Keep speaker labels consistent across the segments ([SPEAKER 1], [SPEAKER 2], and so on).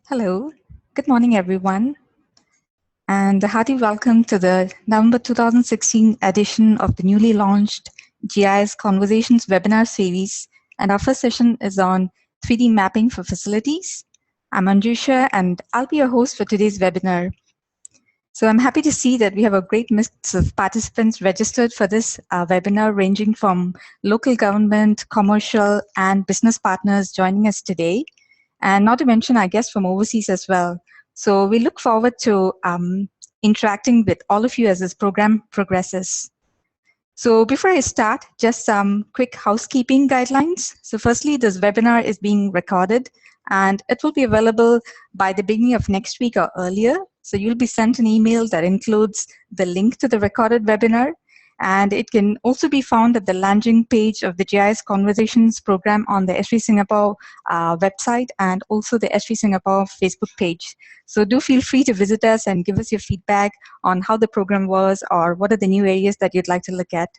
[SPEAKER 1] Hello, good morning, everyone, and a hearty welcome to the November 2016 edition of the newly launched GIS Conversations webinar series. And our first session is on 3D mapping for facilities. I'm Anjusha, and I'll be your host for today's webinar. So I'm happy to see that we have a great mix of participants registered for this webinar, ranging from local government, commercial, and business partners joining us today, and not to mention our guests from overseas as well. So we look forward to interacting with all of you as this program progresses. So before I start, just some quick housekeeping guidelines. So firstly, this webinar is being recorded and it will be available by the beginning of next week or earlier. So you'll be sent an email that includes the link to the recorded webinar. And it can also be found at the landing page of the GIS Conversations program on the Esri Singapore website and also the Esri Singapore Facebook page. So do feel free to visit us and give us your feedback on how the program was or what are the new areas that you'd like to look at.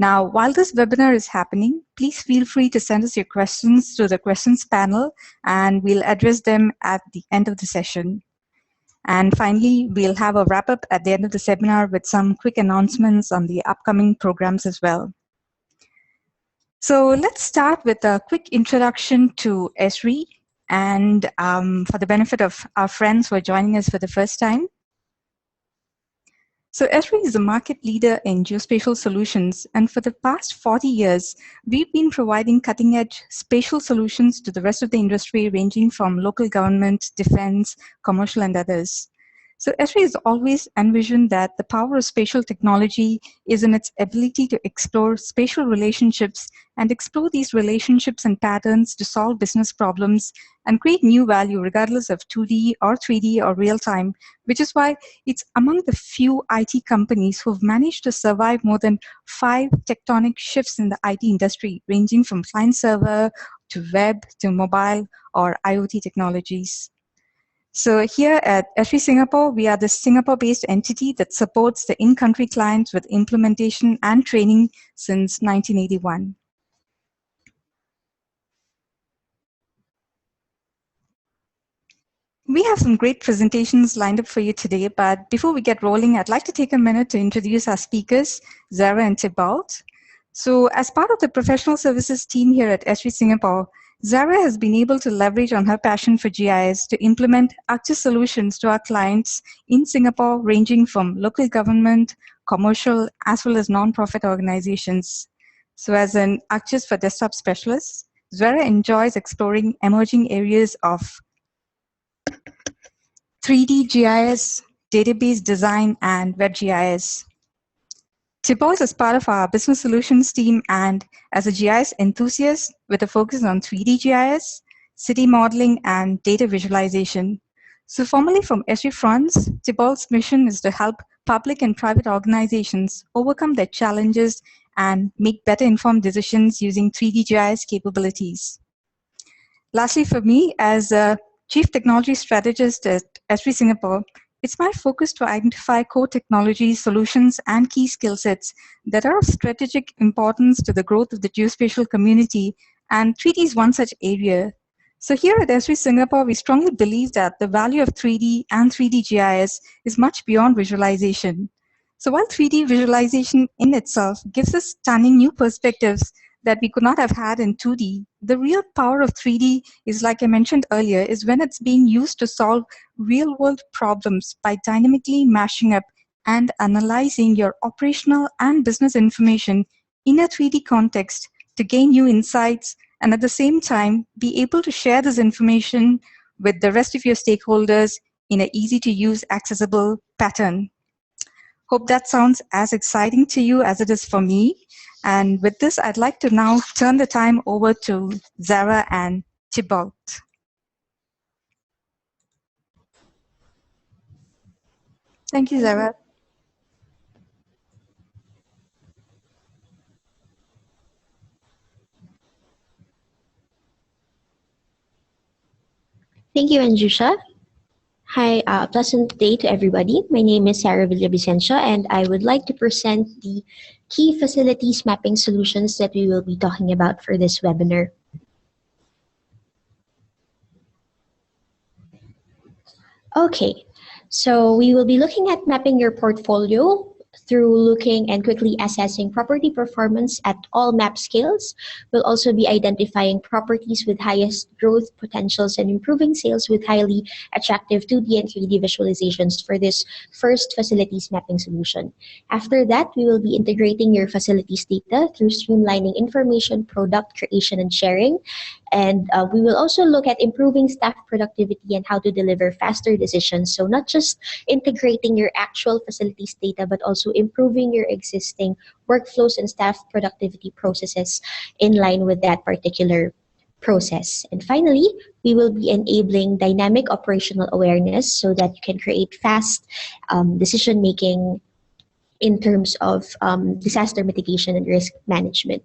[SPEAKER 1] Now, while this webinar is happening, please feel free to send us your questions to the questions panel and we'll address them at the end of the session. And finally, we'll have a wrap up at the end of the seminar with some quick announcements on the upcoming programs as well. So let's start with a quick introduction to Esri and for the benefit of our friends who are joining us for the first time. So Esri is a market leader in geospatial solutions, and for the past 40 years, we've been providing cutting-edge spatial solutions to the rest of the industry, ranging from local government, defense, commercial, and others. So Esri has always envisioned that the power of spatial technology is in its ability to explore spatial relationships and explore these relationships and patterns to solve business problems and create new value regardless of 2D or 3D or real time, which is why it's among the few IT companies who've managed to survive more than 5 tectonic shifts in the IT industry, ranging from client server to web to mobile or IoT technologies. So here at Esri Singapore, we are the Singapore-based entity that supports the in-country clients with implementation and training since 1981. We have some great presentations lined up for you today, but before we get rolling, I'd like to take a minute to introduce our speakers, Zara and Tybalt. So as part of the professional services team here at Esri Singapore, Zara has been able to leverage on her passion for GIS to implement ArcGIS solutions to our clients in Singapore, ranging from local government, commercial, as well as non-profit organizations. So as an ArcGIS for desktop specialist, Zara enjoys exploring emerging areas of 3D GIS, database design, and WebGIS. Tybalt is part of our business solutions team and as a GIS enthusiast with a focus on 3D GIS, city modeling, and data visualization. So formerly from Esri France, Tybalt's mission is to help public and private organizations overcome their challenges and make better informed decisions using 3D GIS capabilities. Lastly, for me, as a Chief Technology Strategist at Esri Singapore, it's my focus to identify core technologies, solutions, and key skill sets that are of strategic importance to the growth of the geospatial community, and 3D is one such area. So here at Esri Singapore, we strongly believe that the value of 3D and 3D GIS is much beyond visualization. So while 3D visualization in itself gives us stunning new perspectives that we could not have had in 2D, the real power of 3D is, like I mentioned earlier, is when it's being used to solve real-world problems by dynamically mashing up and analyzing your operational and business information in a 3D context to gain new insights and at the same time be able to share this information with the rest of your stakeholders in an easy-to-use, accessible pattern. Hope that sounds as exciting to you as it is for me. And with this, I'd like to now turn the time over to Zara and Tybalt. Thank you, Zara.
[SPEAKER 2] Thank you, Anjusha. Hi, pleasant day to everybody. My name is Sarah Villavicencio, and I would like to present the key facilities mapping solutions that we will be talking about for this webinar. Okay, so we will be looking at mapping your portfolio through looking and quickly assessing property performance at all map scales. We'll also be identifying properties with highest growth potentials and improving sales with highly attractive 2D and 3D visualizations for this first facilities mapping solution. After that, we will be integrating your facilities data through streamlining information, product creation, and sharing. And we will also look at improving staff productivity and how to deliver faster decisions. So not just integrating your actual facilities data, but also improving your existing workflows and staff productivity processes in line with that particular process. And finally, we will be enabling dynamic operational awareness so that you can create fast decision making in terms of disaster mitigation and risk management.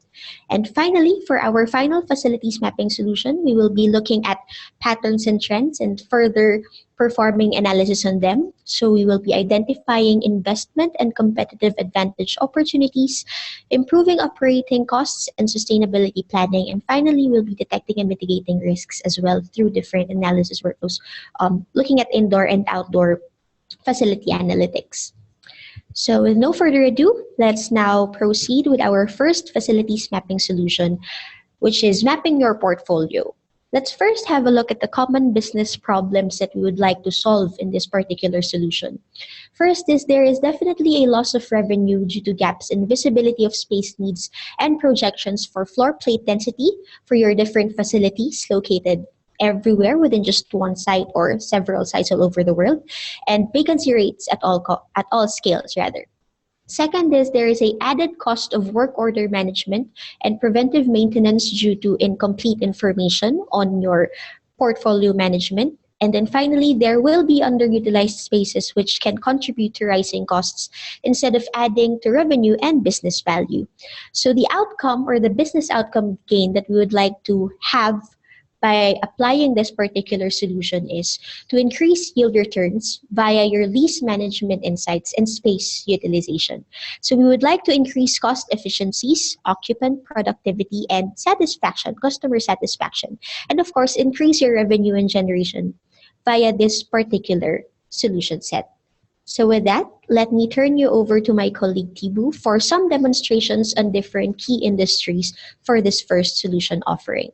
[SPEAKER 2] And finally, for our final facilities mapping solution, we will be looking at patterns and trends and further performing analysis on them. So we will be identifying investment and competitive advantage opportunities, improving operating costs and sustainability planning, and finally, we'll be detecting and mitigating risks as well through different analysis workflows, looking at indoor and outdoor facility analytics. So with no further ado, let's now proceed with our first facilities mapping solution, which is mapping your portfolio. Let's first have a look at the common business problems that we would like to solve in this particular solution. First is there is definitely a loss of revenue due to gaps in visibility of space needs and projections for floor plate density for your different facilities located everywhere within just one site or several sites all over the world, and vacancy rates at all scales rather. Second is there is a added cost of work order management and preventive maintenance due to incomplete information on your portfolio management. And then finally, there will be underutilized spaces which can contribute to rising costs instead of adding to revenue and business value. So the outcome or the business outcome gain that we would like to have by applying this particular solution is to increase yield returns via your lease management insights and space utilization. So we would like to increase cost efficiencies, occupant productivity, and satisfaction, customer satisfaction, and of course, increase your revenue and generation via this particular solution set. So with that, let me turn you over to my colleague Tibu for some demonstrations on different key industries for this first solution offering.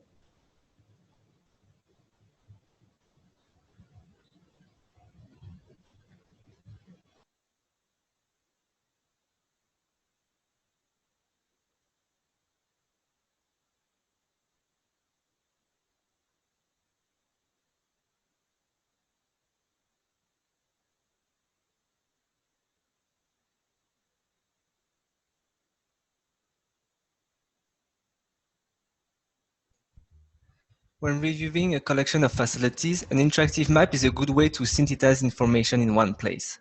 [SPEAKER 3] When reviewing a collection of facilities, an interactive map is a good way to synthesize information in one place.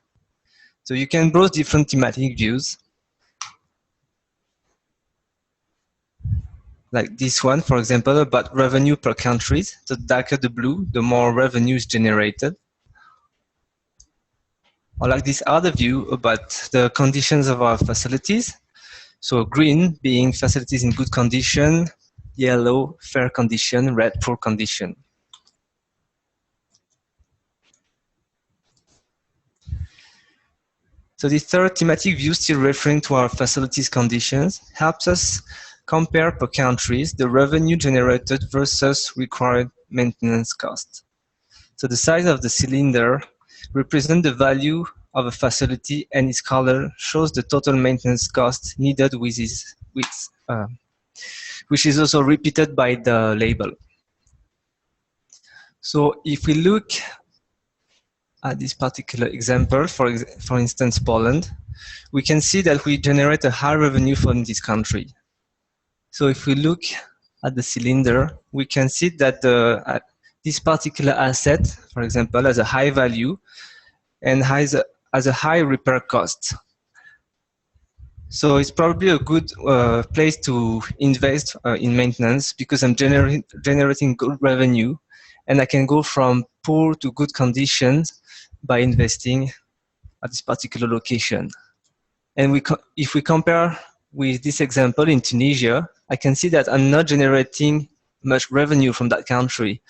[SPEAKER 3] So you can browse different thematic views, like this one, for example, about revenue per country. The darker the blue, the more revenue is generated. Or like this other view about the conditions of our facilities. So green being facilities in good condition, yellow, fair condition, red, poor condition. So the third thematic view, still referring to our facilities conditions, helps us compare per countries the revenue generated versus required maintenance cost. So the size of the cylinder represents the value of a facility, and its color shows the total maintenance cost needed which is also repeated by the label. So if we look at this particular example, for instance, Poland, we can see that we generate a high revenue from this country. So if we look at the cylinder, we can see that this particular asset, for example, has a high value and has a high repair cost. So it's probably a good place to invest in maintenance because I'm generating good revenue, and I can go from poor to good conditions by investing at this particular location. And if we compare with this example in Tunisia, I can see that I'm not generating much revenue from that country.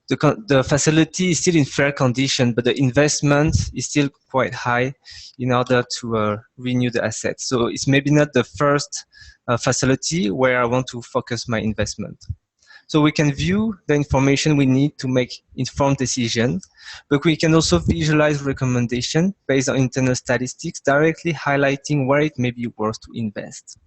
[SPEAKER 3] the facility is still in fair condition, but the investment is still quite high in order to renew the asset. So it's maybe not the first facility where I want to focus my investment. So we can view the information we need to make informed decisions, but we can also visualize recommendations based on internal statistics, directly highlighting where it may be worth to invest.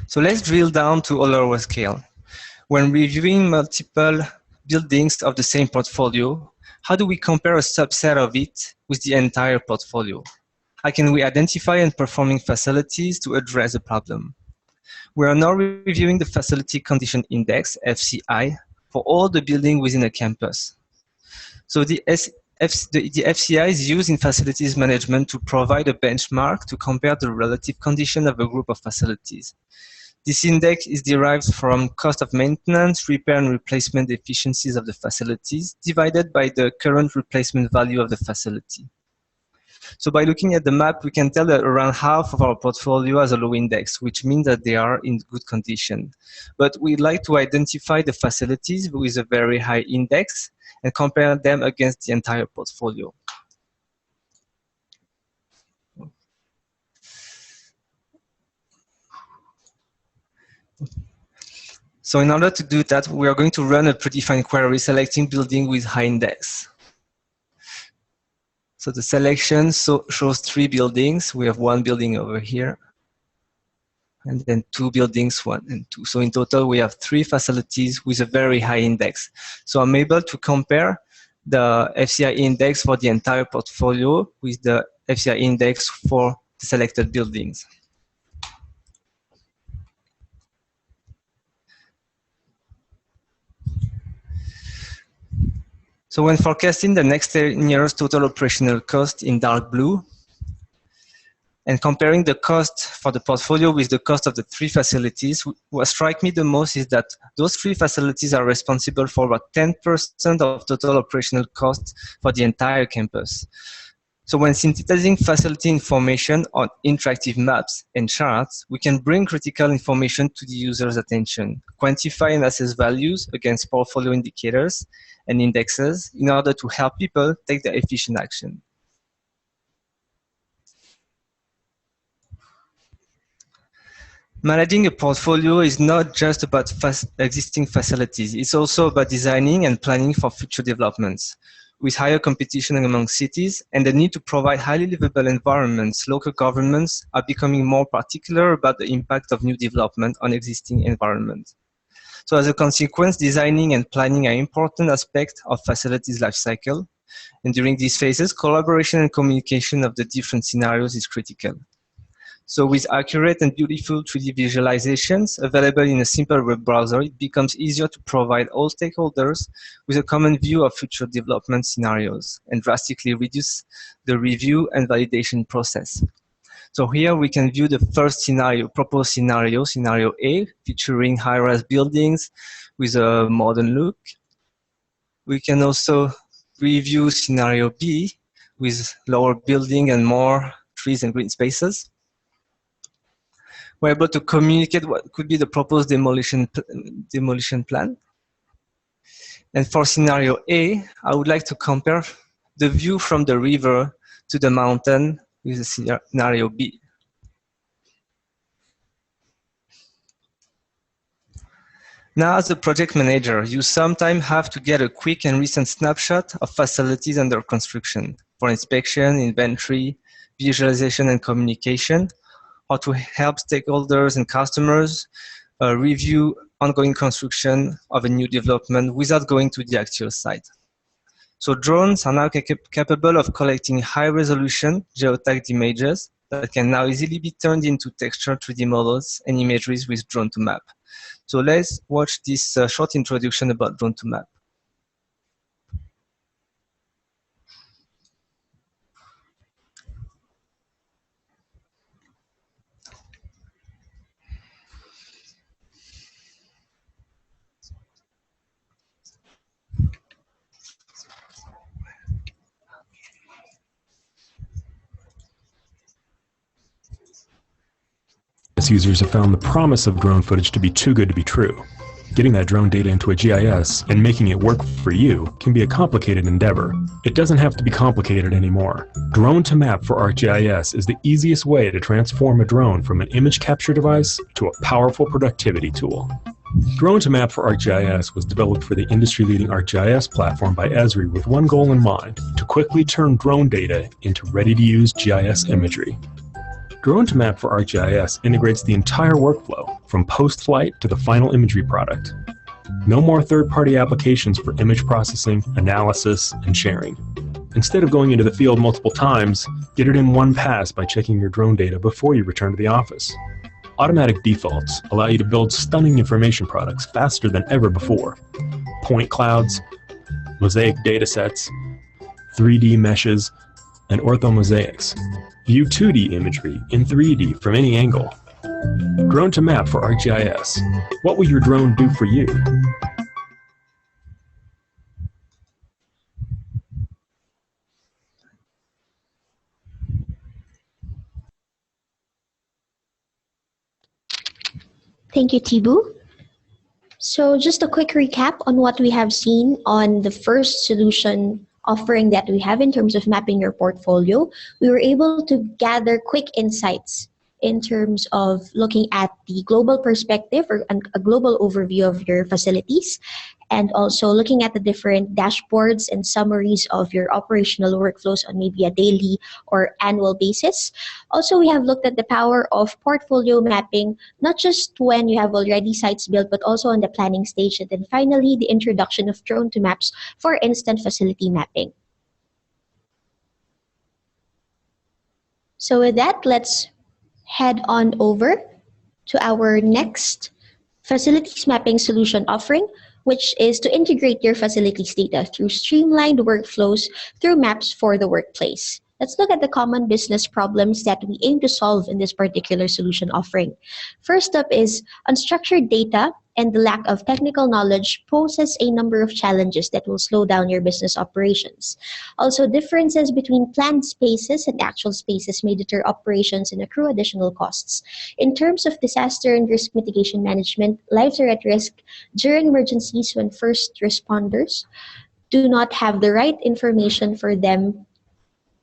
[SPEAKER 3] So let's drill down to a lower scale. When reviewing multiple buildings of the same portfolio, how do we compare a subset of it with the entire portfolio? How can we identify underperforming facilities to address the problem? We are now reviewing the Facility Condition Index, FCI, for all the buildings within a campus. So the FCI is used in facilities management to provide a benchmark to compare the relative condition of a group of facilities. This index is derived from cost of maintenance, repair and replacement efficiencies of the facilities, divided by the current replacement value of the facility. So by looking at the map, we can tell that around half of our portfolio has a low index, which means that they are in good condition. But we'd like to identify the facilities with a very high index and compare them against the entire portfolio. So in order to do that, we are going to run a predefined query selecting building with high index. So the selection shows 3 buildings. We have 1 building over here, and then 2 buildings, 1 and 2. So in total, we have 3 facilities with a very high index. So I'm able to compare the FCI index for the entire portfolio with the FCI index for the selected buildings. So when forecasting the next 10 years total operational cost in dark blue, and comparing the cost for the portfolio with the cost of the 3 facilities, what strikes me the most is that those 3 facilities are responsible for about 10% of total operational costs for the entire campus. So when synthesizing facility information on interactive maps and charts, we can bring critical information to the user's attention, quantify and assess values against portfolio indicators and indexes in order to help people take the efficient action. Managing a portfolio is not just about existing facilities. It's also about designing and planning for future developments. With higher competition among cities and the need to provide highly livable environments, local governments are becoming more particular about the impact of new development on existing environments. So as a consequence, designing and planning are important aspects of facilities life cycle. And during these phases, collaboration and communication of the different scenarios is critical. So with accurate and beautiful 3D visualizations available in a simple web browser, it becomes easier to provide all stakeholders with a common view of future development scenarios and drastically reduce the review and validation process. So here we can view the first scenario, proposed scenario, scenario A, featuring high-rise buildings with a modern look. We can also review scenario B with lower building and more trees and green spaces. We're able to communicate what could be the proposed demolition plan. And for scenario A, I would like to compare the view from the river to the mountain with the scenario B. Now, as a project manager, you sometimes have to get a quick and recent snapshot of facilities under construction for inspection, inventory, visualization, and communication, or to help stakeholders and customers review ongoing construction of a new development without going to the actual site. So drones are now capable of collecting high-resolution geotagged images that can now easily be turned into textured 3D models and imageries with Drone2Map. So let's watch this short introduction about Drone2Map.
[SPEAKER 4] GIS users have found the promise of drone footage to be too good to be true. Getting that drone data into a GIS and making it work for you can be a complicated endeavor. It doesn't have to be complicated anymore. Drone to Map for ArcGIS is the easiest way to transform a drone from an image capture device to a powerful productivity tool. Drone to Map for ArcGIS was developed for the industry-leading ArcGIS platform by Esri with one goal in mind: to quickly turn drone data into ready-to-use GIS imagery. Drone to Map for ArcGIS integrates the entire workflow, from post-flight to the final imagery product. No more third-party applications for image processing, analysis, and sharing. Instead of going into the field multiple times, get it in one pass by checking your drone data before you return to the office. Automatic defaults allow you to build stunning information products faster than ever before. Point clouds, mosaic datasets, 3D meshes, and orthomosaics. View 2D imagery in 3D from any angle. Drone to Map for ArcGIS. What will your drone do for you?
[SPEAKER 2] Thank you, Thibu. So just a quick recap on what we have seen on the first solution offering that we have in terms of mapping your portfolio. We were able to gather quick insights in terms of looking at the global perspective or a global overview of your facilities, and also looking at the different dashboards and summaries of your operational workflows on maybe a daily or annual basis. Also, we have looked at the power of portfolio mapping, not just when you have already sites built, but also on the planning stage. And then finally, the introduction of Drone to Maps for instant facility mapping. So with that, let's head on over to our next facilities mapping solution offering, which is to integrate your facilities data through streamlined workflows through maps for the workplace. Let's look at the common business problems that we aim to solve in this particular solution offering. First up is unstructured data, and the lack of technical knowledge poses a number of challenges that will slow down your business operations. Also, differences between planned spaces and actual spaces may deter operations and accrue additional costs. In terms of disaster and risk mitigation management, lives are at risk during emergencies when first responders do not have the right information for them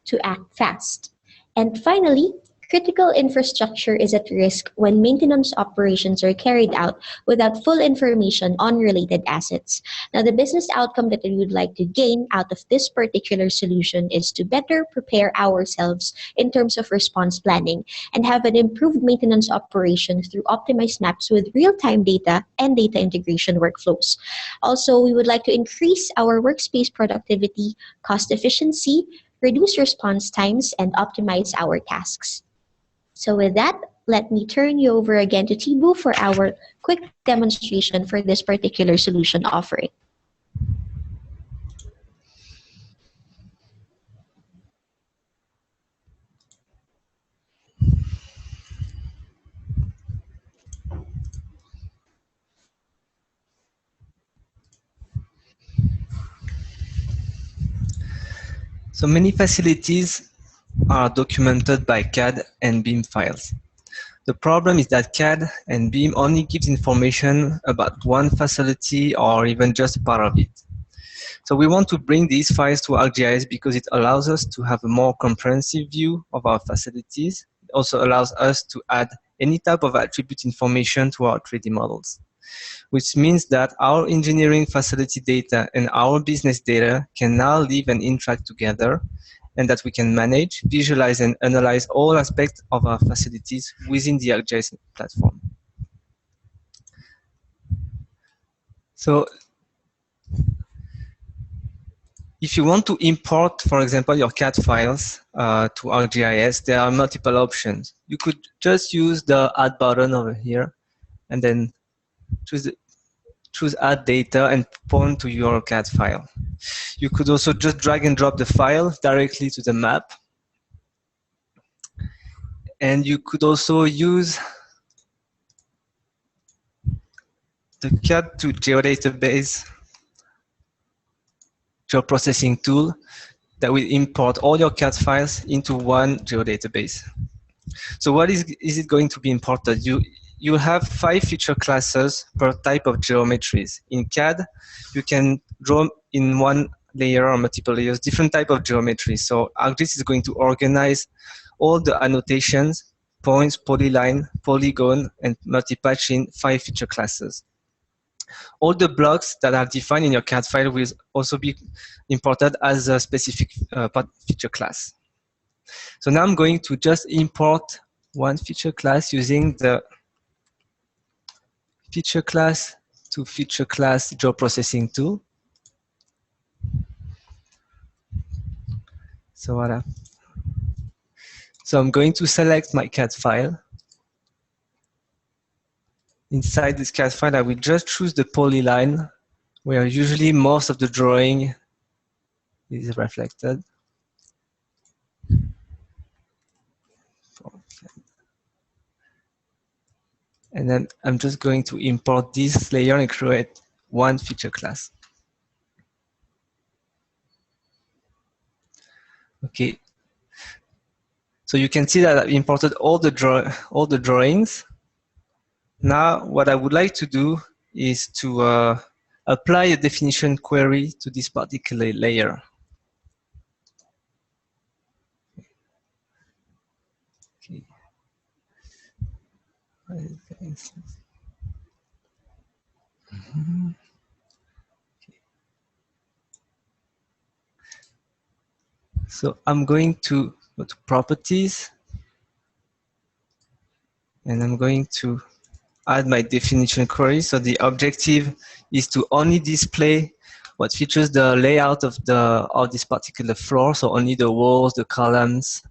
[SPEAKER 2] to act fast. And finally, critical infrastructure is at risk when maintenance operations are carried out without full information on related assets. Now, the business outcome that we would like to gain out of this particular solution is to better prepare ourselves in terms of response planning and have an improved maintenance operation through optimized maps with real-time data and data integration workflows. Also, we would like to increase our workspace productivity, cost efficiency, reduce response times, and optimize our tasks. So with that, let me turn you over again to Thibu for our quick demonstration for this particular solution offering.
[SPEAKER 3] So many facilities are documented by CAD and BIM files. The problem is that CAD and BIM only gives information about one facility or even just part of it. So we want to bring these files to ArcGIS because it allows us to have a more comprehensive view of our facilities. It also allows us to add any type of attribute information to our 3D models, which means that our engineering facility data and our business data can now live and interact together, and that we can manage, visualize, and analyze all aspects of our facilities within the ArcGIS platform. So if you want to import, for example, your CAD files to ArcGIS, there are multiple options. You could just use the Add button over here, and then choose Add Data and point to your CAD file. You could also just drag and drop the file directly to the map. And you could also use the CAD to geodatabase geoprocessing tool that will import all your CAD files into one geodatabase. So what is it going to be imported? You have 5 feature classes per type of geometries. In CAD, you can draw in one layer or multiple layers different type of geometry. So ArcGIS is going to organize all the annotations, points, polyline, polygon, and multipatch in 5 feature classes. All the blocks that are defined in your CAD file will also be imported as a specific feature class. So now I'm going to just import one feature class using the feature class to feature class geoprocessing tool. So voila. So I'm going to select my CAD file. Inside this CAD file, I will just choose the polyline, where usually most of the drawing is reflected. And then I'm just going to import this layer and create one feature class. Okay. So you can see that I've imported all the drawings. Now, what I would like to do is to apply a definition query to this particular layer. Okay. So I'm going to go to properties, and I'm going to add my definition query. So the objective is to only display what features the layout of this particular floor, so only the walls, the columns,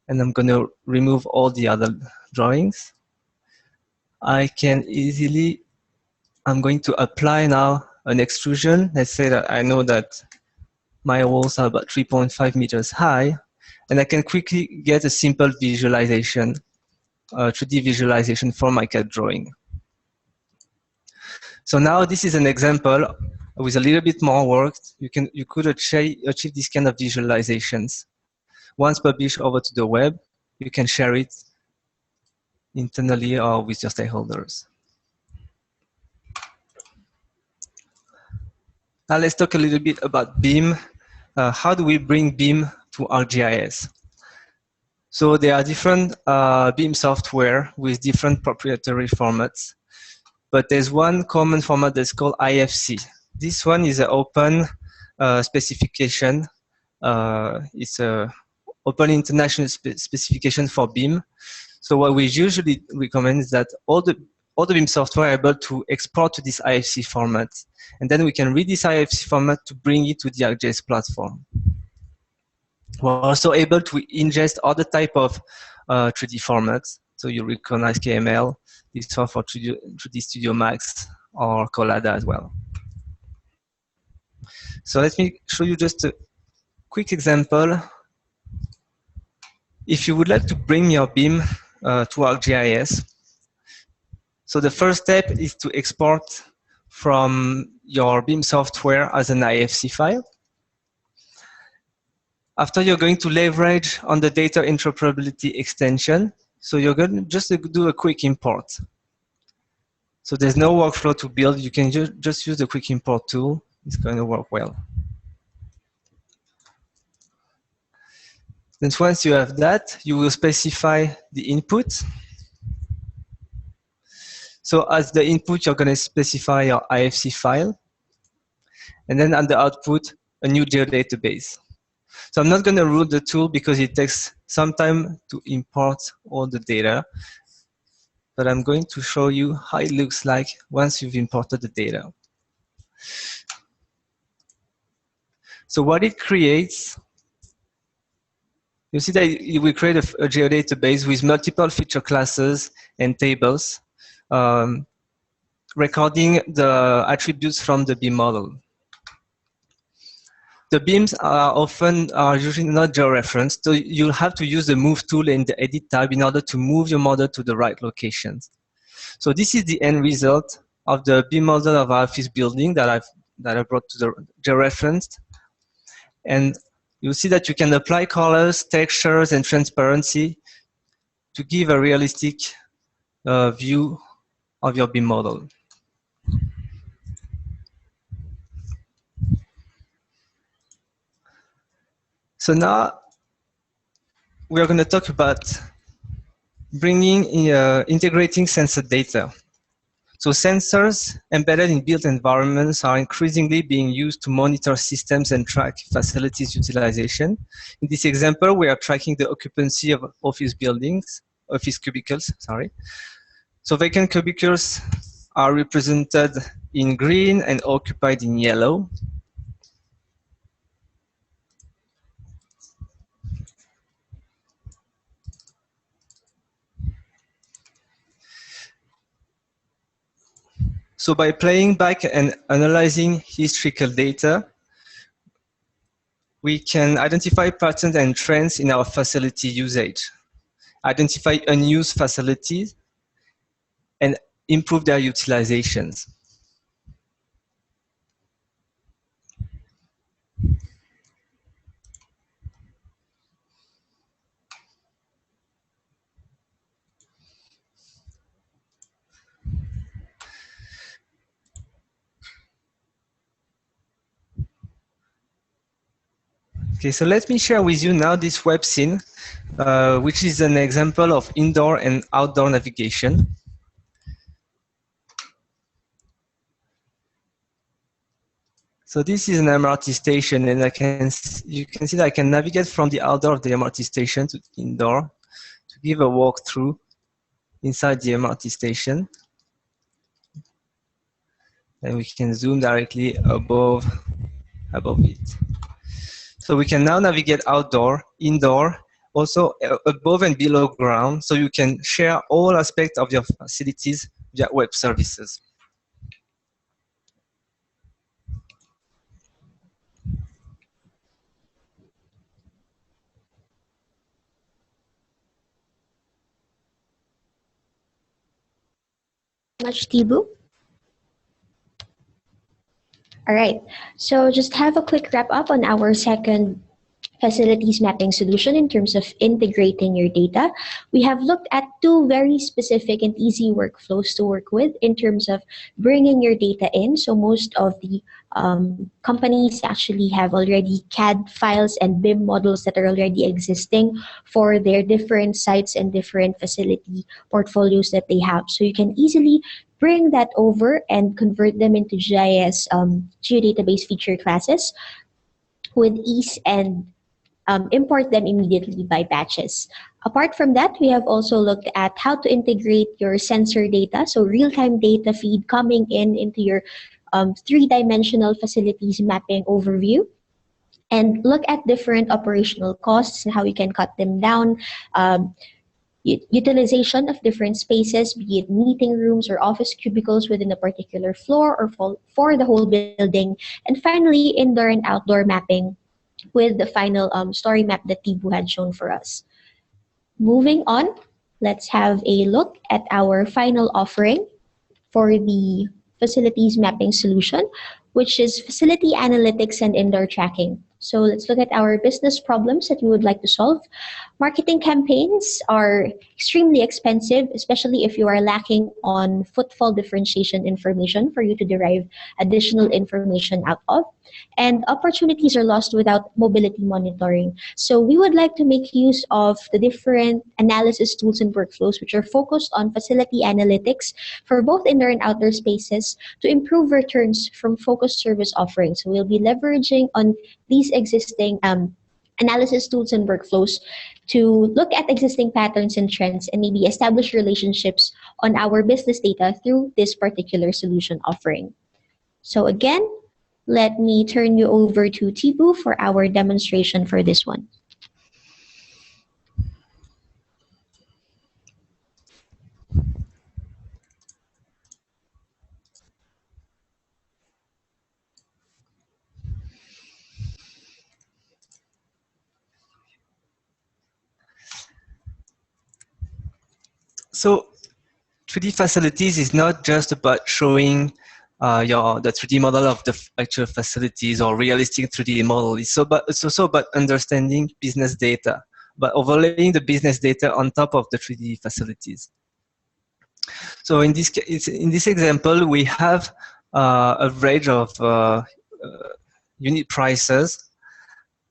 [SPEAKER 3] and I'm going to remove all the other drawings. I can easily, I'm going to apply now an extrusion. Let's say that I know that my walls are about 3.5 meters high, and I can quickly get a simple visualization, 3D visualization for my CAD drawing. So now this is an example with a little bit more work. You could achieve this kind of visualizations. Once published over to the web, you can share it internally or with your stakeholders. Now let's talk a little bit about BIM. How do we bring BIM to ArcGIS? So there are different BIM software with different proprietary formats, but there's one common format that's called IFC. This one is an open specification. It's an open international specification for BIM. So what we usually recommend is that all the BIM software are able to export to this IFC format. And then we can read this IFC format to bring it to the ArcGIS platform. We're also able to ingest other type of 3D formats. So you recognize KML, this one for 3D Studio Max or Collada as well. So let me show you just a quick example. If you would like to bring your BIM to ArcGIS, so the first step is to export from your BIM software as an IFC file. After, you're going to leverage on the data interoperability extension. So you're going to just do a quick import. So there's no workflow to build. You can just use the quick import tool. It's going to work well. Then once you have that, you will specify the input. So as the input, you're going to specify your IFC file. And then on the output, a new geodatabase. So I'm not going to rule the tool because it takes some time to import all the data. But I'm going to show you how it looks like once you've imported the data. So what it creates, you see that it will create a geodatabase with multiple feature classes and tables, recording the attributes from the BIM model. The BIMs are usually not georeferenced, so you'll have to use the Move tool in the Edit tab in order to move your model to the right locations. So this is the end result of the BIM model of our office building that I brought to the georeferenced. And you'll see that you can apply colors, textures, and transparency to give a realistic view of your BIM model. So now we are going to talk about integrating sensor data. So sensors embedded in built environments are increasingly being used to monitor systems and track facilities utilization. In this example, we are tracking the occupancy of office cubicles, sorry. So vacant cubicles are represented in green and occupied in yellow. So by playing back and analyzing historical data, we can identify patterns and trends in our facility usage, identify unused facilities, and improve their utilizations. Okay, so let me share with you now this web scene, which is an example of indoor and outdoor navigation. So this is an MRT station, and you can see that I can navigate from the outdoor of the MRT station to the indoor to give a walkthrough inside the MRT station. And we can zoom directly above it. So we can now navigate outdoor, indoor, also above and below ground, so you can share all aspects of your facilities via web services.
[SPEAKER 2] Much, Thibaut. All right, so just have a quick wrap up on our second facilities mapping solution in terms of integrating your data. We have looked at two very specific and easy workflows to work with in terms of bringing your data in. So most of the companies actually have already CAD files and BIM models that are already existing for their different sites and different facility portfolios that they have. So you can easily bring that over and convert them into GIS geodatabase feature classes with ease and import them immediately by batches. Apart from that, we have also looked at how to integrate your sensor data, so real-time data feed coming into your three-dimensional facilities mapping overview, and look at different operational costs and how you can cut them down, utilization of different spaces, be it meeting rooms or office cubicles within a particular floor or for the whole building, and finally, indoor and outdoor mapping with the final story map that Thibaut had shown for us. Moving on, let's have a look at our final offering for the facilities mapping solution, which is facility analytics and indoor tracking. So let's look at our business problems that we would like to solve. Marketing campaigns are extremely expensive, especially if you are lacking on footfall differentiation information for you to derive additional information out of. And opportunities are lost without mobility monitoring. So we would like to make use of the different analysis tools and workflows which are focused on facility analytics for both indoor and outdoor spaces to improve returns from focused service offerings. So we'll be leveraging on these existing analysis tools and workflows to look at existing patterns and trends and maybe establish relationships on our business data through this particular solution offering. So again, let me turn you over to Thibaut for our demonstration for this one.
[SPEAKER 3] So 3D facilities is not just about showing the 3D model of the actual facilities or realistic 3D model. It's also about understanding business data, but overlaying the business data on top of the 3D facilities. So in this example, we have a range of unit prices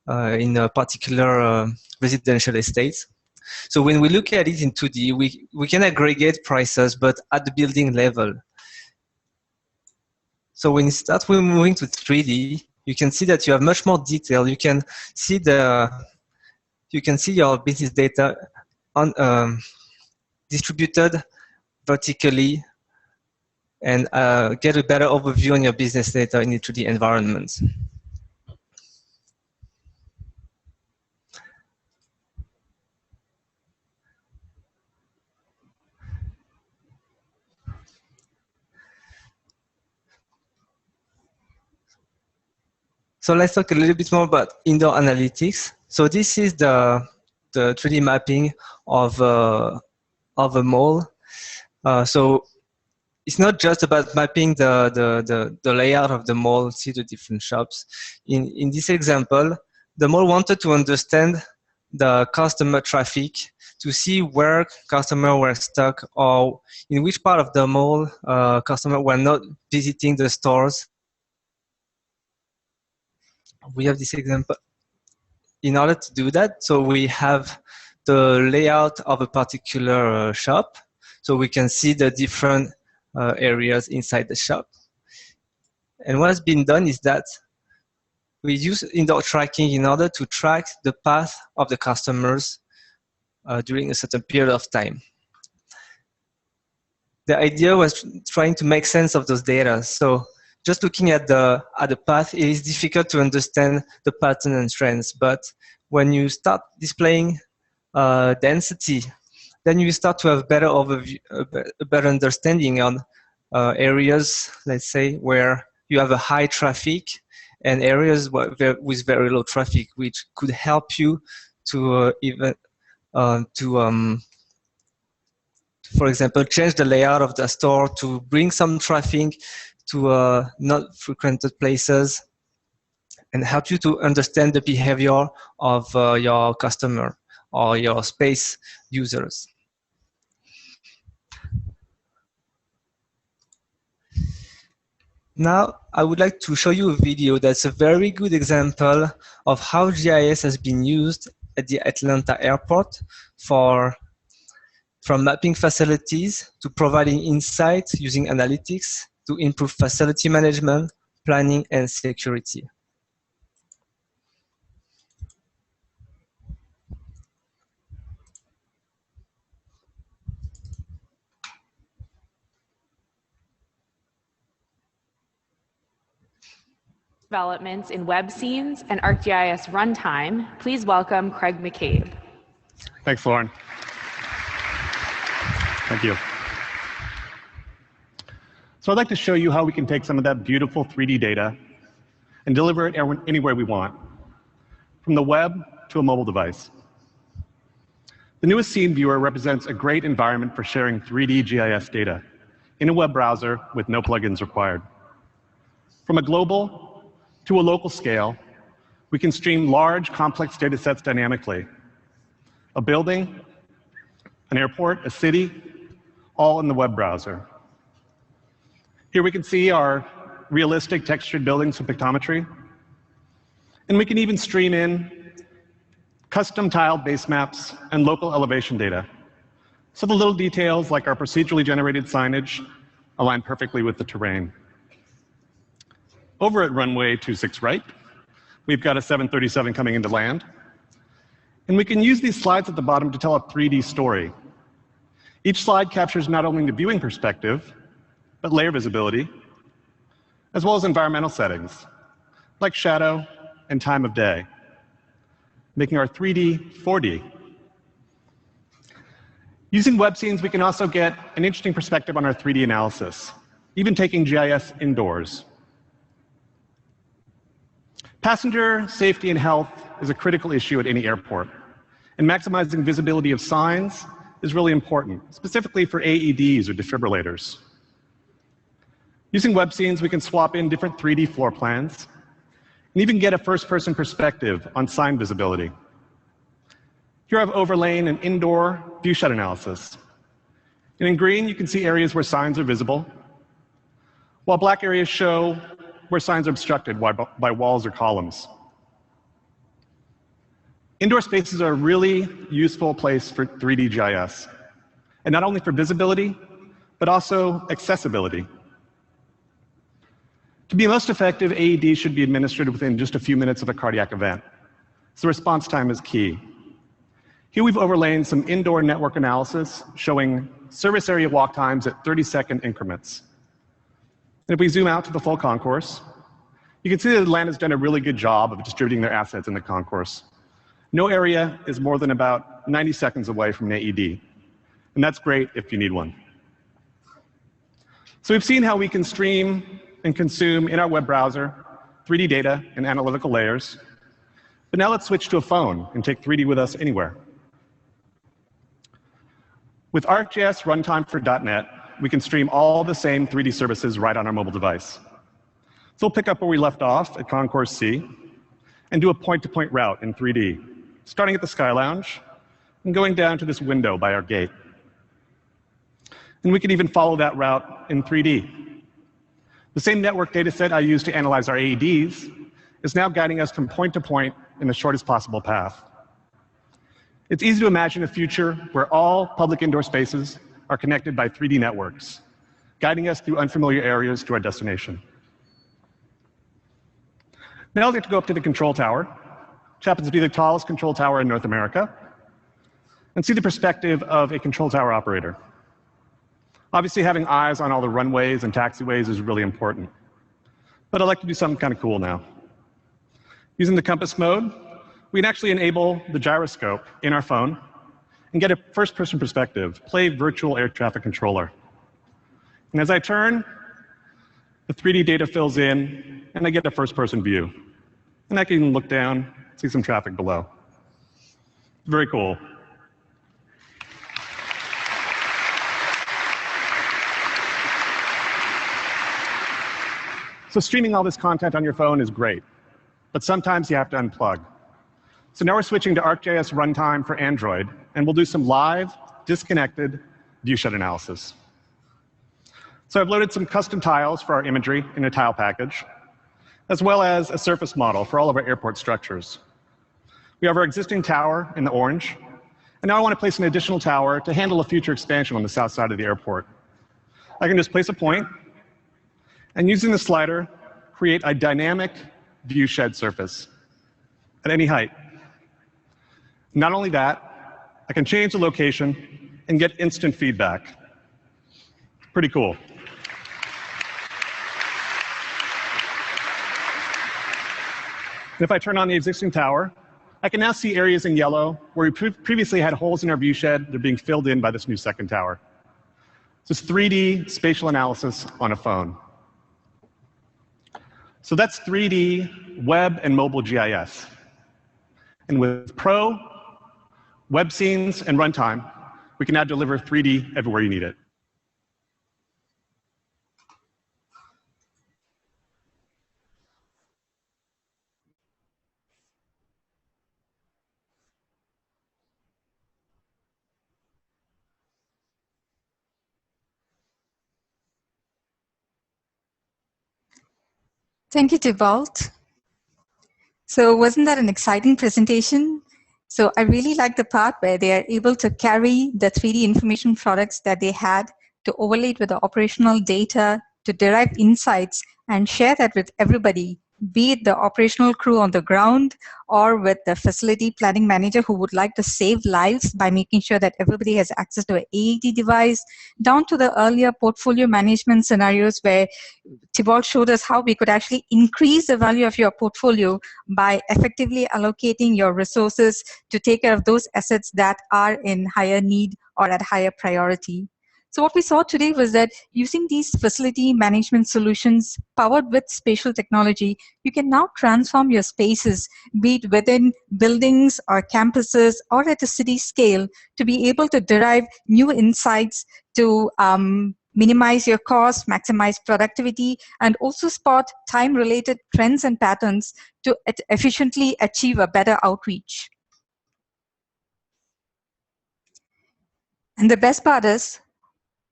[SPEAKER 3] in a particular residential estate. So when we look at it in 2D, we can aggregate prices, but at the building level. So when you start moving to 3D, you can see that you have much more detail. You can see your business data on distributed vertically, and get a better overview on your business data in the 2D environment. So let's talk a little bit more about indoor analytics. So this is the 3D mapping of a mall. So it's not just about mapping the layout of the mall, see the different shops. In this example, the mall wanted to understand the customer traffic to see where customers were stuck or in which part of the mall customers were not visiting the stores. We have this example. In order to do that, so we have the layout of a particular shop. So we can see the different areas inside the shop. And what has been done is that we use indoor tracking in order to track the path of the customers during a certain period of time. The idea was trying to make sense of those data. So just looking at the path, it is difficult to understand the pattern and trends. But when you start displaying density, then you start to have better overview, a better understanding on areas, let's say, where you have a high traffic and areas with very low traffic, which could help you to for example, change the layout of the store to bring some traffic to not frequented places and help you to understand the behavior of your customer or your space users. Now, I would like to show you a video that's a very good example of how GIS has been used at the Atlanta airport from mapping facilities to providing insights using analytics to improve facility management, planning, and security.
[SPEAKER 5] Developments in web scenes and ArcGIS runtime, please welcome Craig McCabe.
[SPEAKER 6] Thanks, Lauren. Thank you. So I'd like to show you how we can take some of that beautiful 3D data and deliver it anywhere we want, from the web to a mobile device. The newest Scene Viewer represents a great environment for sharing 3D GIS data in a web browser with no plugins required. From a global to a local scale, we can stream large, complex data sets dynamically. A building, an airport, a city, all in the web browser. Here we can see our realistic textured buildings from Pictometry. And we can even stream in custom tiled base maps and local elevation data. So the little details, like our procedurally generated signage, align perfectly with the terrain. Over at runway 26 right, we've got a 737 coming into land. And we can use these slides at the bottom to tell a 3D story. Each slide captures not only the viewing perspective, but layer visibility, as well as environmental settings, like shadow and time of day, making our 3D 4D. Using web scenes, we can also get an interesting perspective on our 3D analysis, even taking GIS indoors. Passenger safety and health is a critical issue at any airport, and maximizing visibility of signs is really important, specifically for AEDs or defibrillators. Using web scenes, we can swap in different 3D floor plans and even get a first-person perspective on sign visibility. Here I've overlain an indoor view shed analysis. And in green, you can see areas where signs are visible, while black areas show where signs are obstructed by walls or columns. Indoor spaces are a really useful place for 3D GIS, and not only for visibility, but also accessibility. To be most effective, AED should be administered within just a few minutes of a cardiac event, so response time is key. Here we've overlain some indoor network analysis showing service area walk times at 30-second increments. And if we zoom out to the full concourse, you can see that Atlanta's done a really good job of distributing their assets in the concourse. No area is more than about 90 seconds away from an AED, and that's great if you need one. So we've seen how we can stream and consume in our web browser 3D data and analytical layers, but now let's switch to a phone and take 3D with us anywhere. With ArcGIS Runtime for .NET, we can stream all the same 3D services right on our mobile device. So we'll pick up where we left off at Concourse C and do a point-to-point route in 3D, starting at the Sky Lounge and going down to this window by our gate. And we can even follow that route in 3D. The same network data set I used to analyze our AEDs is now guiding us from point to point in the shortest possible path. It's easy to imagine a future where all public indoor spaces are connected by 3D networks, guiding us through unfamiliar areas to our destination. Now I'd like to go up to the control tower, which happens to be the tallest control tower in North America, and see the perspective of a control tower operator. Obviously, having eyes on all the runways and taxiways is really important. But I'd like to do something kind of cool now. Using the compass mode, we can actually enable the gyroscope in our phone and get a first-person perspective, play virtual air traffic controller. And as I turn, the 3D data fills in, and I get a first-person view. And I can look down, see some traffic below. Very cool. So streaming all this content on your phone is great, but sometimes you have to unplug. So now we're switching to ArcGIS Runtime for Android, and we'll do some live, disconnected viewshed analysis. So I've loaded some custom tiles for our imagery in a tile package, as well as a surface model for all of our airport structures. We have our existing tower in the orange, and now I want to place an additional tower to handle a future expansion on the south side of the airport. I can just place a point, and using the slider, create a dynamic viewshed surface at any height. Not only that, I can change the location and get instant feedback. Pretty cool. And if I turn on the existing tower, I can now see areas in yellow where we previously had holes in our viewshed. They're being filled in by this new second tower. So it's 3D spatial analysis on a phone. So that's 3D web and mobile GIS. And with Pro, web scenes, and runtime, we can now deliver 3D everywhere you need it.
[SPEAKER 1] Thank you, Tybalt. So wasn't that an exciting presentation? So I really like the part where they are able to carry the 3D information products that they had to overlay it with the operational data to derive insights and share that with everybody, be it the operational crew on the ground or with the facility planning manager who would like to save lives by making sure that everybody has access to an AED device, down to the earlier portfolio management scenarios where Tybalt showed us how we could actually increase the value of your portfolio by effectively allocating your resources to take care of those assets that are in higher need or at higher priority. So what we saw today was that using these facility management solutions powered with spatial technology, you can now transform your spaces, be it within buildings or campuses or at a city scale, to be able to derive new insights to minimize your costs, maximize productivity, and also spot time-related trends and patterns to efficiently achieve a better outreach. And the best part is,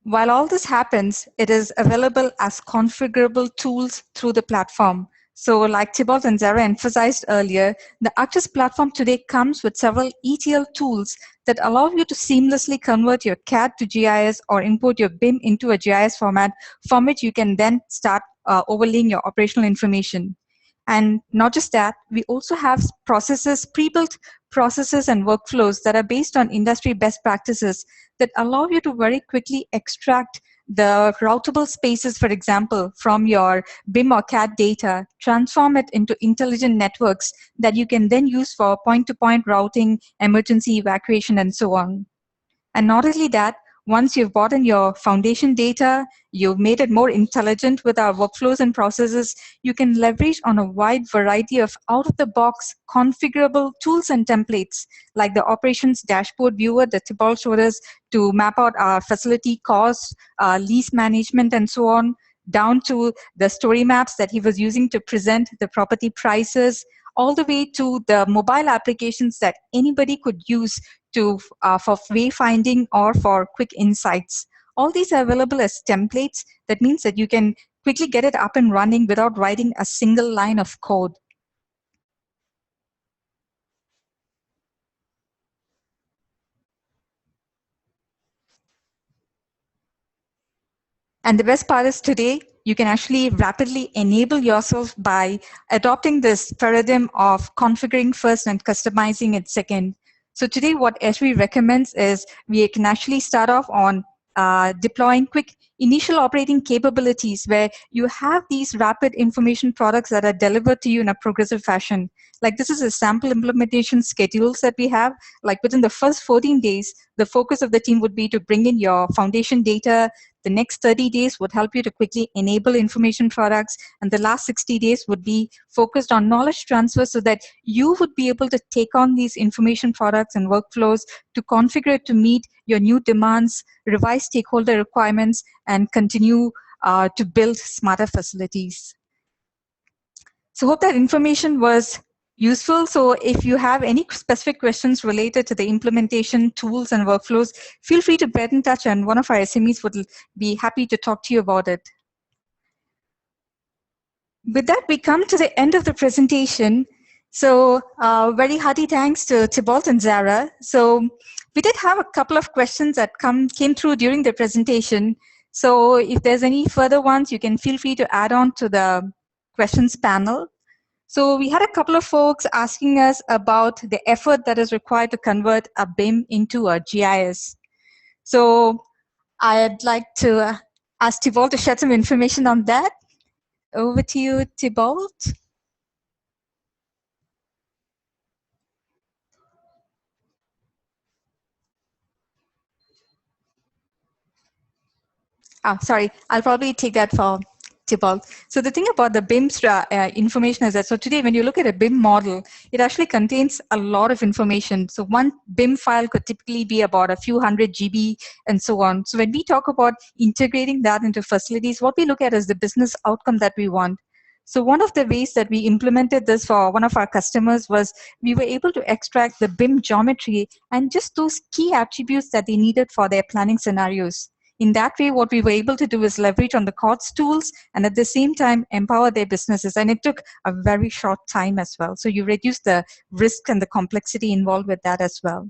[SPEAKER 1] while all this happens, it is available as configurable tools through the platform. So like Thibault and Zara emphasized earlier, the ArcGIS platform today comes with several ETL tools that allow you to seamlessly convert your CAD to GIS or import your BIM into a GIS format from which you can then start overlaying your operational information. And not just that, we also have processes, pre-built processes and workflows that are based on industry best practices that allow you to very quickly extract the routable spaces, for example, from your BIM or CAD data, transform it into intelligent networks that you can then use for point-to-point routing, emergency evacuation, and so on. And not only that, once you've brought in your foundation data, you've made it more intelligent with our workflows and processes, you can leverage on a wide variety of out-of-the-box configurable tools and templates, like the operations dashboard viewer that Thibault showed us to map out our facility costs, lease management, and so on, down to the story maps that he was using to present the property prices, all the way to the mobile applications that anybody could use to for wayfinding or for quick insights. All these are available as templates. That means that you can quickly get it up and running without writing a single line of code. And the best part is today, you can actually rapidly enable yourself by adopting this paradigm of configuring first and customizing it second. So today what Esri recommends is we can actually start off on deploying quick initial operating capabilities where you have these rapid information products that are delivered to you in a progressive fashion. Like this is a sample implementation schedules that we have. Like within the first 14 days, the focus of the team would be to bring in your foundation data. The next 30 days would help you to quickly enable information products. And the last 60 days would be focused on knowledge transfer so that you would be able to take on these information products and workflows to configure it to meet your new demands, revise stakeholder requirements, and continue to build smarter facilities. So hope that information was useful. So if you have any specific questions related to the implementation tools and workflows, feel free to get in touch and one of our SMEs would be happy to talk to you about it. With that, we come to the end of the presentation. So very hearty thanks to Thibault and Zara. So we did have a couple of questions that came through during the presentation. So if there's any further ones, you can feel free to add on to the questions panel. So we had a couple of folks asking us about the effort that is required to convert a BIM into a GIS. So I'd like to ask Thibault to shed some information on that. Over to you, Thibault. Oh, sorry, I'll probably take that for Thibault. So the thing about the BIM information is that, so today when you look at a BIM model, it actually contains a lot of information. So one BIM file could typically be about a few hundred GB and so on. So when we talk about integrating that into facilities, what we look at is the business outcome that we want. So one of the ways that we implemented this for one of our customers was we were able to extract the BIM geometry and just those key attributes that they needed for their planning scenarios. In that way, what we were able to do is leverage on the COTS tools and at the same time empower their businesses. And it took a very short time as well. So you reduce the risk and the complexity involved with that as well.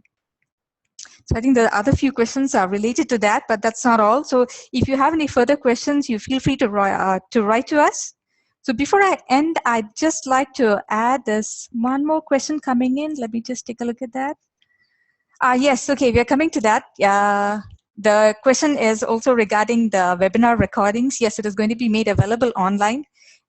[SPEAKER 1] So I think the other few questions are related to that, but that's not all. So if you have any further questions, you feel free to write to us. So before I end, I'd just like to add this one more question coming in. Let me just take a look at that. Yes, okay, we are coming to that. The question is also regarding the webinar recordings. Yes, it is going to be made available online.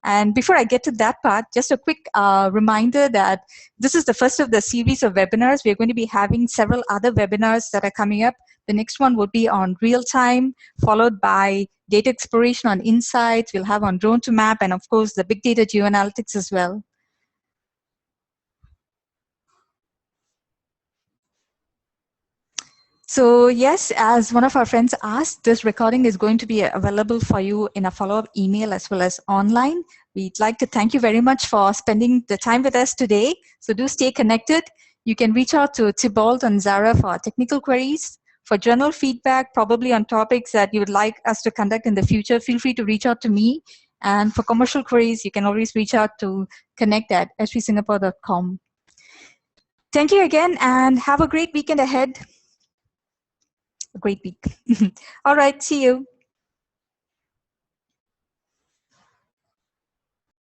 [SPEAKER 1] And before I get to that part, just a quick reminder that this is the first of the series of webinars. We're going to be having several other webinars that are coming up. The next one will be on real time, followed by data exploration on insights. We'll have on drone to map, and of course, the big data geoanalytics as well. So yes, as one of our friends asked, this recording is going to be available for you in a follow-up email as well as online. We'd like to thank you very much for spending the time with us today. So do stay connected. You can reach out to Thibault and Zara for technical queries. For general feedback, probably on topics that you would like us to conduct in the future, feel free to reach out to me. And for commercial queries, you can always reach out to connect@svsingapore.com. Thank you again, and have a great weekend ahead. A great week. All right, see you.